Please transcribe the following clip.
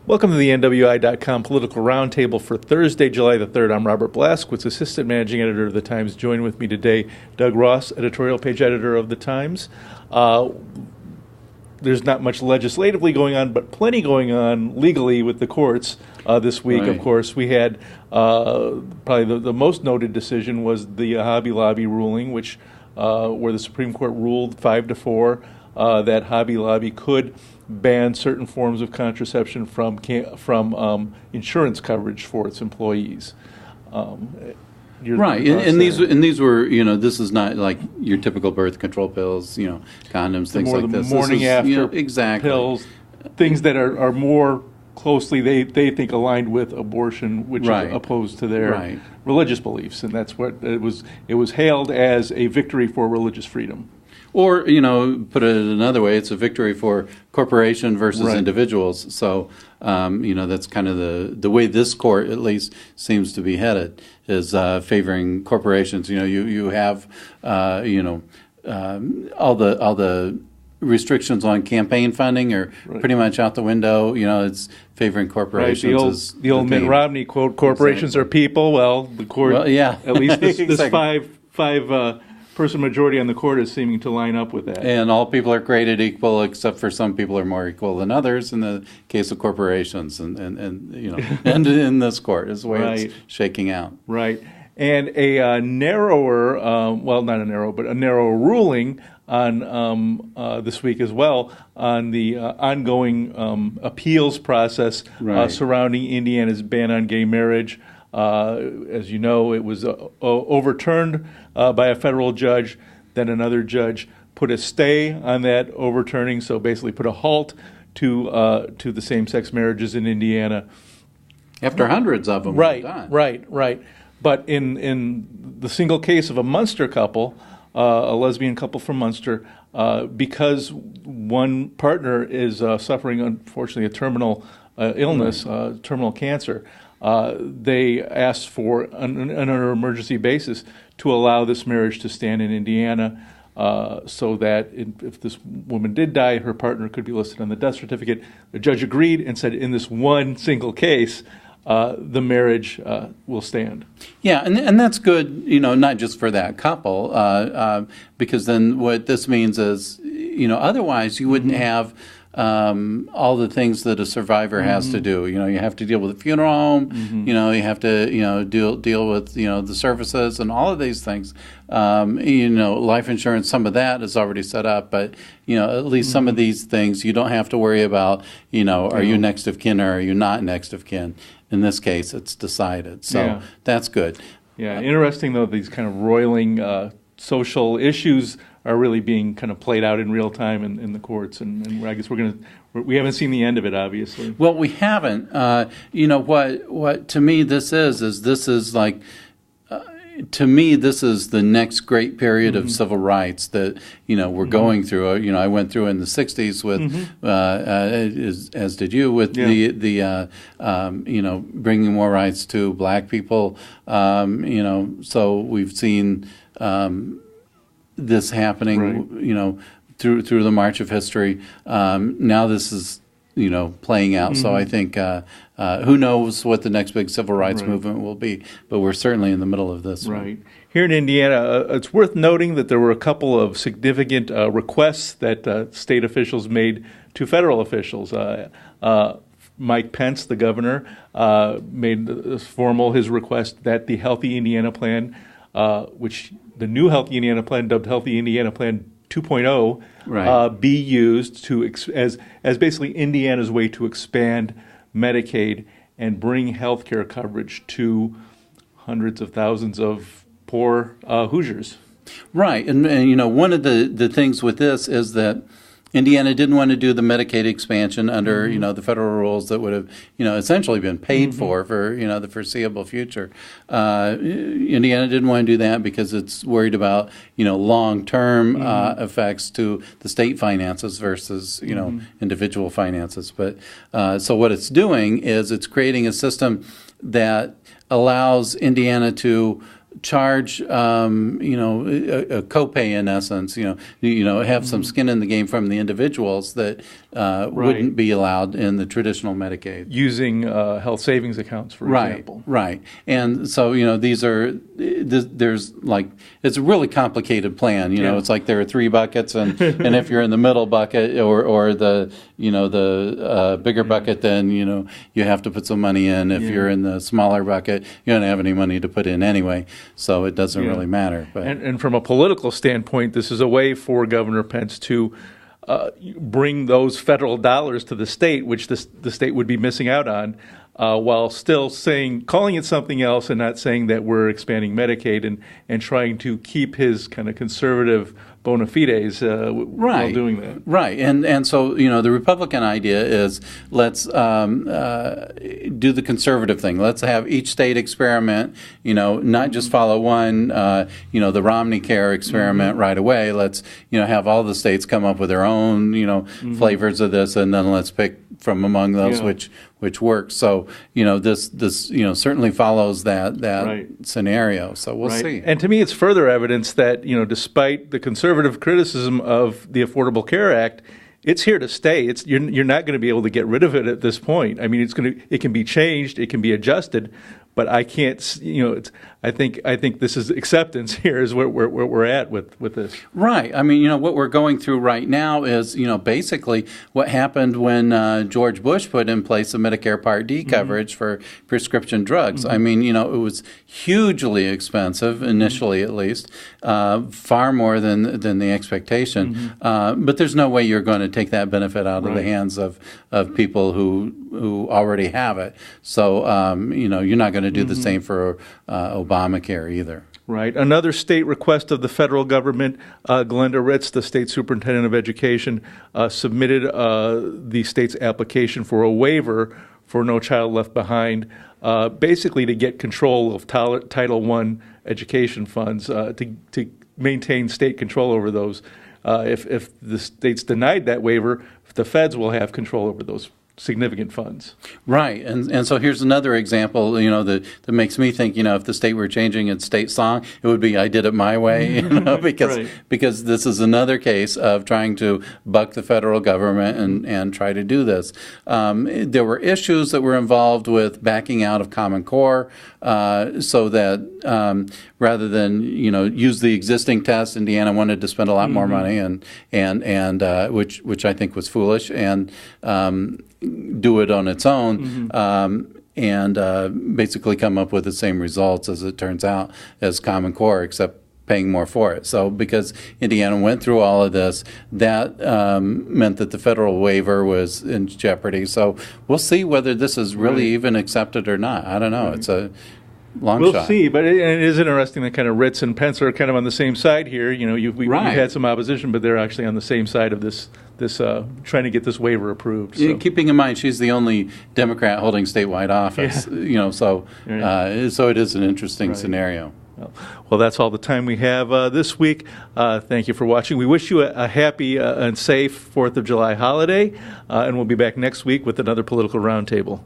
Welcome to the NWI.com Political Roundtable for Thursday, July the 3rd. I'm Robert Blaskowitz, Assistant Managing Editor of The Times. Joined with me today, Doug Ross, Editorial Page Editor of The Times. There's not much legislatively going on, but plenty going on legally with the courts this week. Right. Of course, we had probably the most noted decision was the Hobby Lobby ruling, which where the Supreme Court ruled 5-4 that Hobby Lobby could ban certain forms of contraception from insurance coverage for its employees. Right, and these were, this is not like your typical birth control pills, condoms, things like this. Morning after exactly. pills, things that are more closely they think aligned with abortion, which is opposed to their religious beliefs, and that's what it was. It was hailed as a victory for religious freedom. Or, put it another way, it's a victory for corporation versus individuals. So, that's kind of the way this court at least seems to be headed, is favoring corporations. You have, all the restrictions on campaign funding are pretty much out the window. It's favoring corporations. The old Mitt Romney quote, corporations are people. Well, the court, at least this five person majority on the court is seeming to line up with that. And all people are created equal, except for some people are more equal than others in the case of corporations, and and in this court is the way it's shaking out. Right. And a narrower, not a narrow, but a narrower ruling on this week as well on the ongoing appeals process surrounding Indiana's ban on gay marriage. As you know, it was overturned by a federal judge. Then another judge put a stay on that overturning, so basically put a halt to the same-sex marriages in Indiana. After hundreds of them were done. Right. But in the single case of a Munster couple, a lesbian couple from Munster, because one partner is suffering, unfortunately, a terminal illness, terminal cancer, they asked for, on an emergency basis, to allow this marriage to stand in Indiana so that if this woman did die, her partner could be listed on the death certificate. The judge agreed and said in this one single case, the marriage will stand. Yeah, and that's good, not just for that couple, because then what this means is, otherwise you wouldn't have all the things that a survivor has to do. You have to deal with the funeral home. You have to deal with the services and all of these things. Life insurance, some of that is already set up, but at least some of these things you don't have to worry about. Are you next of kin or are you not next of kin? In this case, it's decided. So that's good. Yeah, interesting though. These kind of roiling social issues are really being kind of played out in real time in the courts, and I guess we haven't seen the end of it, obviously. Well, we haven't. What to me this is like. To me, this is the next great period of civil rights that we're going through. I went through in the '60s with, as did you, with the bringing more rights to Black people. So we've seen this happening, through the march of history. Now this is playing out. So I think who knows what the next big civil rights movement will be, but we're certainly in the middle of this. Right. Here in Indiana, it's worth noting that there were a couple of significant requests that state officials made to federal officials. Mike Pence, the governor, made his request that the Healthy Indiana Plan, which the new Healthy Indiana Plan, dubbed Healthy Indiana Plan 2.0, be used to as basically Indiana's way to expand Medicaid and bring health care coverage to hundreds of thousands of poor Hoosiers. Right, and one of the things with this is that Indiana didn't want to do the Medicaid expansion under the federal rules that would have essentially been paid for the foreseeable future. Indiana didn't want to do that because it's worried about long-term effects to the state finances versus individual finances. But so what it's doing is it's creating a system that allows Indiana to charge, a copay in essence, have some skin in the game from the individuals that wouldn't be allowed in the traditional Medicaid. Using health savings accounts, for example. Right. And so, there's like, it's a really complicated plan. It's like there are 3 buckets, and if you're in the middle bucket or the bigger bucket, then, you have to put some money in. If you're in the smaller bucket, you don't have any money to put in anyway. So it doesn't really matter. But. And from a political standpoint, this is a way for Governor Pence to bring those federal dollars to the state, which the state would be missing out on, while still calling it something else and not saying that we're expanding Medicaid and trying to keep his kind of conservative bona fides while doing that. Right. And so, the Republican idea is let's do the conservative thing. Let's have each state experiment, not just follow one, the Romney Care experiment right away. Let's, have all the states come up with their own, flavors of this, and then let's pick from among those which works. So, this certainly follows that scenario. So we'll see. And to me, it's further evidence that, despite the conservative criticism of the Affordable Care Act, it's here to stay. You're not going to be able to get rid of it at this point. I mean, it can be changed, it can be adjusted, but I can't. I think this is acceptance here is where we're at with this. Right. I mean, what we're going through right now is basically what happened when George Bush put in place the Medicare Part D coverage for prescription drugs. I mean, it was hugely expensive initially, at least, far more than the expectation. But there's no way you're going to take that benefit out of the hands of people who already have it. So you're not going to do the same for Obamacare either. Right. Another state request of the federal government, Glenda Ritz, the state superintendent of education, submitted the state's application for a waiver for No Child Left Behind, basically to get control of Title I education funds, to maintain state control over those. If the state's denied that waiver, the feds will have control over those significant funds. Right. And so here's another example, that makes me think, if the state were changing its state song, it would be I Did It My Way, because this is another case of trying to buck the federal government and try to do this. There were issues that were involved with backing out of Common Core, so that rather than, use the existing test, Indiana wanted to spend a lot more money and which I think was foolish, and do it on its own, and basically come up with the same results, as it turns out, as Common Core, except paying more for it. So because Indiana went through all of this, that meant that the federal waiver was in jeopardy. So we'll see whether this is really even accepted or not. I don't know. It's a long shot. We'll see, but it is interesting that kind of Ritz and Pence are kind of on the same side here. We've had some opposition, but they're actually on the same side of this trying to get this waiver approved. So. Keeping in mind she's the only Democrat holding statewide office, so it is an interesting scenario. Well, that's all the time we have this week. Thank you for watching. We wish you a happy and safe 4th of July holiday, and we'll be back next week with another Political Roundtable.